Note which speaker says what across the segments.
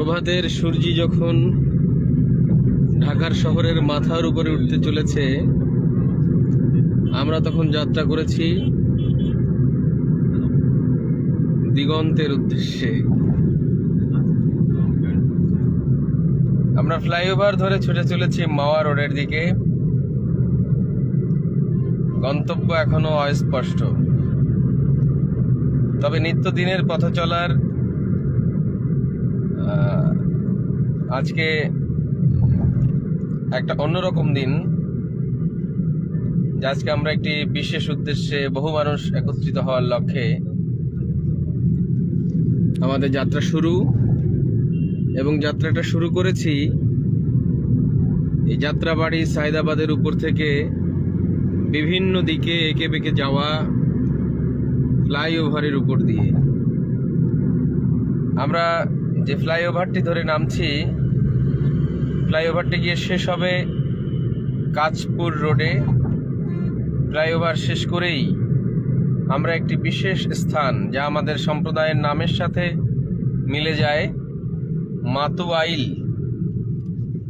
Speaker 1: প্রভাতের সূর্য যখন ঢাকার শহরের মাথার উপরে উঠতে চলেছে, আমরা তখন যাত্রা করেছি দিগন্তের উদ্দেশ্যে। আমরা ফ্লাইওভার ধরে ছুটে চলেছি মাওয়া রোডের দিকে। গন্তব্য এখনো অস্পষ্ট, তবে নিত্যদিনের পথ চলার আজকে একটা অন্যরকম দিন। আজকে আমরা একটি বিশেষ উদ্দেশ্যে, বহু মানুষ একত্রিত হওয়ার লক্ষ্যে আমাদের যাত্রা শুরু, এবং যাত্রাটা শুরু করেছি এই যাত্রাবাড়ি সাইদাবাদের উপর থেকে বিভিন্ন দিকে এঁকে বেঁকে যাওয়া ফ্লাইওভারের উপর দিয়ে। আমরা যে ফ্লাইওভারটি ধরে নামছি, ফ্লাইওভারটি গিয়ে শেষ হবে কাঁচপুর রোডে। ফ্লাইওভার শেষ করেই আমরা একটি বিশেষ স্থান, যা আমাদের সম্প্রদায়ের নামের সাথে মিলে যায়, মাতুয়াইল।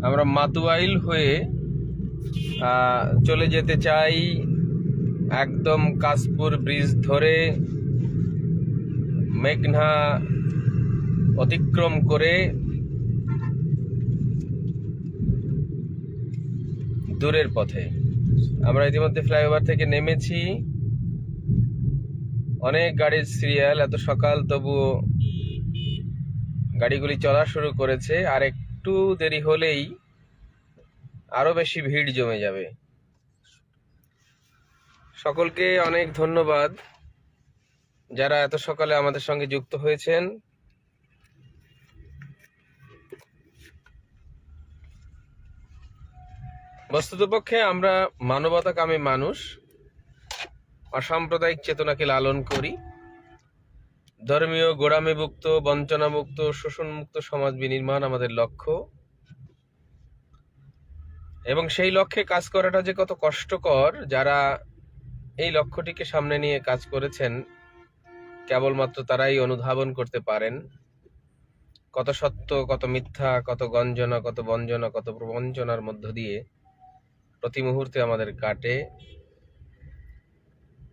Speaker 1: আমরা মাতুয়াইল হয়ে চলে যেতে চাই একদম কাশপুর ব্রিজ ধরে, মেঘনা অতিক্রম করে দূরের পথে। আমরা ইতিমধ্যে ফ্লাইওভার থেকে নেমেছি। অনেক গাড়ির সিরিয়াল, এত সকাল তবুও গাড়িগুলি চলা শুরু করেছে। আর একটু দেরি হলেই আরো বেশি ভিড় জমে যাবে। সকলকে অনেক ধন্যবাদ যারা এত সকালে আমাদের সঙ্গে যুক্ত হয়েছেন। বস্তুতপক্ষে আমরা মানবতাকামী মানুষ, অসাম্প্রদায়িক চেতনাকে লালন করি। ধর্মীয় গোড়ামিমুক্ত, বঞ্চনামুক্ত, শোষণমুক্ত সমাজ বিনির্মাণ আমাদের লক্ষ্য। এবং সেই লক্ষ্যে কাজ করাটা যে কত কষ্টকর, যারা এই লক্ষ্যটিকে সামনে নিয়ে কাজ করেছেন কেবলমাত্র তারাই অনুধাবন করতে পারেন। কত সত্য, কত মিথ্যা, কত গঞ্জনা, কত বঞ্জনা, কত প্রবঞ্চনার মধ্য দিয়ে প্রতি মুহূর্তে আমাদের কাটে।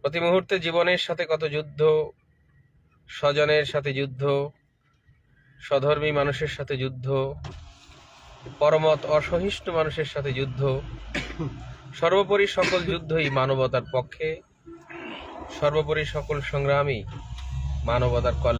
Speaker 1: প্রতি মুহূর্তে জীবনের সাথে কত যুদ্ধ, স্বজনের সাথে যুদ্ধ, স্বধর্মী মানুষের সাথে যুদ্ধ, পরমত অসহিষ্ণু মানুষের সাথে যুদ্ধ। সর্বোপরি সকল যুদ্ধই মানবতার পক্ষে, সর্বোপরি সকল সংগ্রামই মানবতার কল্যাণে।